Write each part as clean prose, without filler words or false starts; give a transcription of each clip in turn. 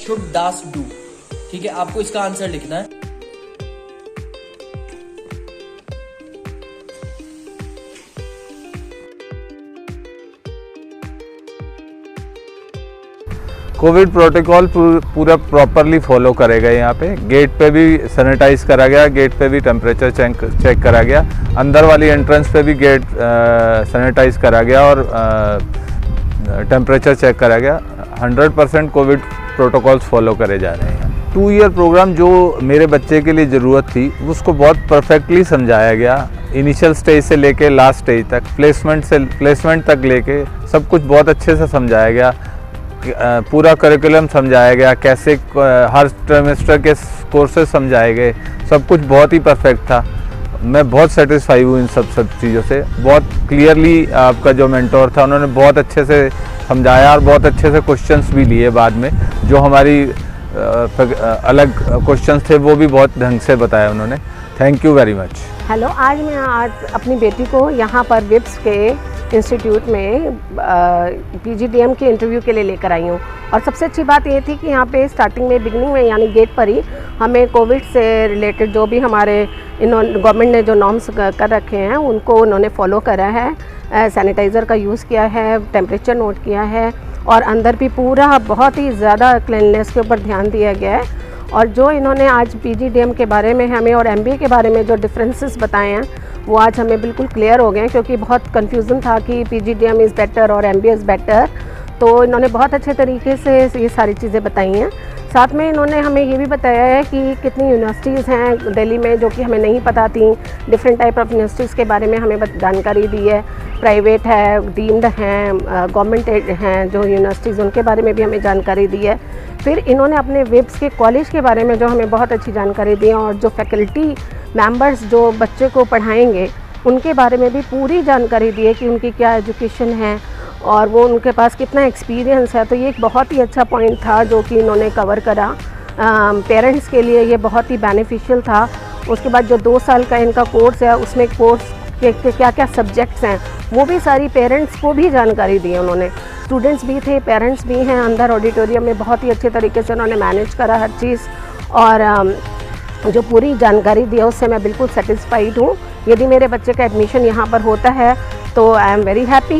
Should dance do? ठीक है, आपको इसका आंसर लिखना है। कोविड प्रोटोकॉल पूरा प्रॉपरली फॉलो करेगा। यहाँ पे गेट पे भी सैनिटाइज करा गया, गेट पे भी टेम्परेचर चेक करा गया, अंदर वाली एंट्रेंस पे भी गेट सैनिटाइज करा गया और टेम्परेचर चेक करा गया। 100% कोविड प्रोटोकॉल्स फॉलो करे जा रहे हैं। 2 ईयर प्रोग्राम जो मेरे बच्चे के लिए ज़रूरत थी उसको बहुत परफेक्टली समझाया गया। इनिशियल स्टेज से लेके लास्ट स्टेज तक, प्लेसमेंट तक लेके सब कुछ बहुत अच्छे से समझाया गया। पूरा करिकुलम समझाया गया, कैसे हर ट्राइमेस्टर के कोर्सेज समझाए गए, सब कुछ बहुत ही परफेक्ट था। मैं बहुत सेटिस्फाई हूँ इन सब चीज़ों से। बहुत क्लियरली आपका जो मेंटोर था उन्होंने बहुत अच्छे से समझाया और बहुत अच्छे से क्वेश्चंस भी लिए बाद में। जो हमारी अलग क्वेश्चंस थे वो भी बहुत ढंग से बताया उन्होंने। Thank you very much. Hello, आज मैं अपनी बेटी को यहाँ पर विप्स के इंस्टीट्यूट में पीजीडीएम के इंटरव्यू के लिए लेकर आई हूँ। और सबसे अच्छी बात ये थी कि यहाँ पे स्टार्टिंग में बिगनिंग में यानी गेट पर ही हमें कोविड से रिलेटेड जो भी हमारे गवर्नमेंट ने जो नॉर्म्स कर रखे हैं उनको उन्होंने फॉलो करा है। सैनिटाइज़र का यूज़ किया है, टेम्परेचर नोट किया है और अंदर भी पूरा बहुत ही ज़्यादा क्लीननेस के ऊपर ध्यान दिया गया है। और जो इन्होंने आज पीजीडीएम के बारे में हमें और एमबीए के बारे में जो डिफरेंसेस बताए हैं वो आज हमें बिल्कुल क्लियर हो गए हैं, क्योंकि बहुत कंफ्यूजन था कि पीजीडीएम इज़ बेटर और एमबीए इज़ बेटर। तो इन्होंने बहुत अच्छे तरीके से ये सारी चीज़ें बताई हैं। साथ में इन्होंने हमें ये भी बताया है कि कितनी यूनिवर्सिटीज़ हैं दिल्ली में जो कि हमें नहीं पता थी। डिफरेंट टाइप ऑफ यूनिवर्सिटीज़ के बारे में हमें जानकारी दी है। प्राइवेट है, डीम्ड हैं, गवर्नमेंट हैं जो यूनिवर्सिटीज़, उनके बारे में भी हमें जानकारी दी है। फिर इन्होंने अपने विप्स के कॉलेज के बारे में जो हमें बहुत अच्छी जानकारी दी है और जो फैकल्टी मेंबर्स जो बच्चे को पढ़ाएंगे उनके बारे में भी पूरी जानकारी दी है कि उनकी क्या एजुकेशन है और वो उनके पास कितना एक्सपीरियंस है। तो ये एक बहुत ही अच्छा पॉइंट था जो कि इन्होंने कवर करा। पेरेंट्स के लिए ये बहुत ही बेनिफिशियल था। उसके बाद जो 2 साल का इनका कोर्स है उसमें कोर्स के क्या क्या सब्जेक्ट्स हैं वो भी सारी पेरेंट्स को भी जानकारी दी है उन्होंने। स्टूडेंट्स भी थे, पेरेंट्स भी हैं। अंदर ऑडिटोरियम में बहुत ही अच्छे तरीके से उन्होंने मैनेज करा हर चीज़ और जो पूरी जानकारी दी है उससे मैं बिल्कुल सेटिस्फाइड हूँ। यदि मेरे बच्चे का एडमिशन यहाँ पर होता है तो I am very happy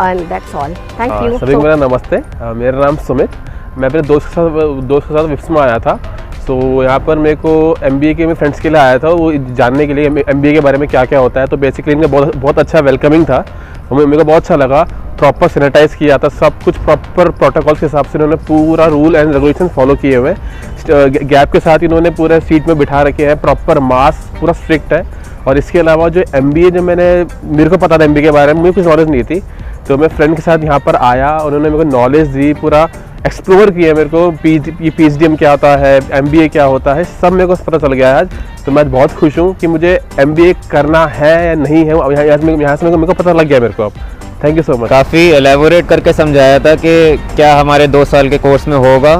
and that's all. Thank you सभी। मेरा नमस्ते, मेरा नाम सुमित। मैं अपने दोस्त के साथ विप्स में आया था। तो यहाँ पर मेरे को एमबीए के फ्रेंड्स के लिए आया था, वो जानने के लिए एमबीए के बारे में क्या क्या होता है। तो बेसिकली इनका बहुत अच्छा वेलकमिंग था, मेरे को बहुत अच्छा लगा। प्रॉपर सैनिटाइज़ किया था, सब कुछ प्रॉपर प्रोटोकॉल के हिसाब से इन्होंने पूरा रूल एंड रेगुलेशन फॉलो किए हुए। गैप के साथ इन्होंने पूरे सीट में बिठा रखे हैं, प्रॉपर मास्क पूरा स्ट्रिक्ट है। और इसके अलावा जो एमबीए जो मेरे को पता था एमबीए के बारे में, मुझे कुछ नॉलेज नहीं थी। तो मैं फ्रेंड के साथ यहाँ पर आया, उन्होंने मेरे को नॉलेज दी, पूरा एक्सप्लोर किया मेरे को। पीजीडीएम क्या होता है, एमबीए क्या होता है, सब मेरे को पता चल गया आज। तो मैं बहुत खुश हूँ कि मुझे एमबीए करना है या नहीं है, यहाँ से मेरे को पता लग गया मेरे को अब। Thank you so much. काफ़ी एलेबोरेट करके समझाया था कि क्या हमारे 2 साल के कोर्स में होगा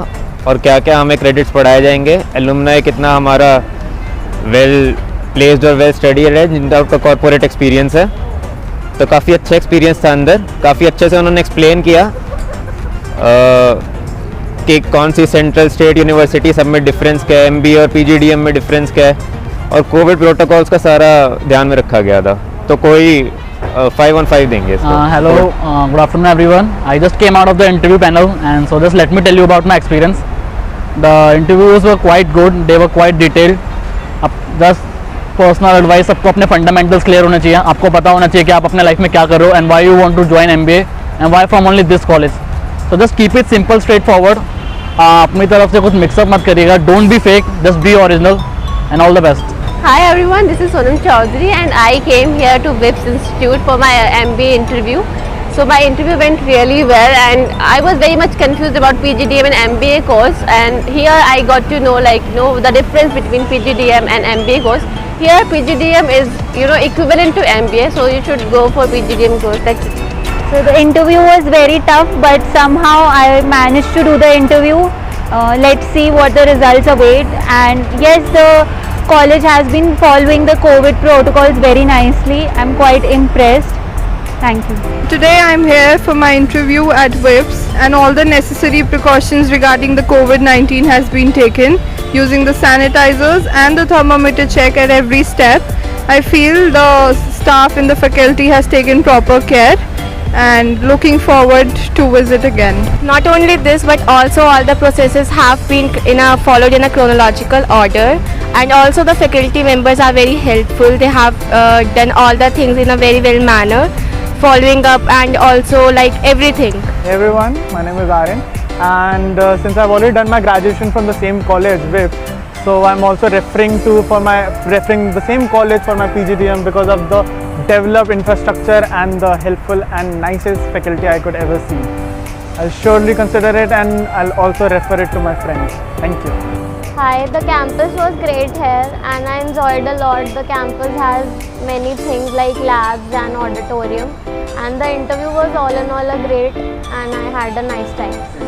और क्या क्या हमें क्रेडिट्स पढ़ाए जाएंगे, एलुमनाई कितना हमारा वेल प्लेस्ड और वेल स्टडीड है, जिनका कॉर्पोरेट एक्सपीरियंस है। तो काफ़ी अच्छा एक्सपीरियंस था अंदर। काफ़ी अच्छे से उन्होंने एक्सप्लेन किया कि कौन सी सेंट्रल स्टेट यूनिवर्सिटी सब में डिफरेंस क्या है, एमबीए और पीजीडीएम में डिफरेंस क्या है, और कोविड प्रोटोकॉल्स का सारा ध्यान में रखा गया था। तो कोई 5 on 5 देंगे इसको। Hello, good afternoon everyone. I just came out of the interview panel and so just let me tell you about my experience. The interviews were quite good, they were quite detailed. अब just personal advice, सबको अपने fundamentals clear होने चाहिए। आपको पता होना चाहिए कि आप अपने लाइफ में क्या कर रहे हो and why you want to join MBA and why from only this college. So just keep it simple, straightforward. अपनी तरफ से कुछ mix-up मत करिएगा. Don't be fake, just be original and all the best. Hi everyone, this is Sonam Chaudhary and I came here to WIPS Institute for my MBA interview. So my interview went really well and I was very much confused about PGDM and MBA course, and here I got to know the difference between PGDM and MBA course. Here PGDM is equivalent to MBA, so you should go for PGDM course. That's it. So the interview was very tough, but somehow I managed to do the interview. Let's see what the results await. And yes, the college has been following the COVID protocols very nicely. I'm quite impressed. Thank you. Today I'm here for my interview at WIPS. and all the necessary precautions regarding the COVID-19 has been taken, using the sanitizers and the thermometer check at every step. I feel the staff in the faculty has taken proper care, and looking forward to visit again. Not only this, but also all the processes have been followed in a chronological order, and also the faculty members are very helpful. They have done all the things in a very well manner, following up and also like everything. Hey everyone, my name is Aryan, and since I've already done my graduation from the same college, WIPS, so I'm also referring the same college for my PGDM because of the developed infrastructure and the helpful and nicest faculty I could ever see. I'll surely consider it, and I'll also refer it to my friends. Thank you. Hi, the campus was great here and I enjoyed a lot. The campus has many things like labs and auditorium, and the interview was all in all a great, and I had a nice time.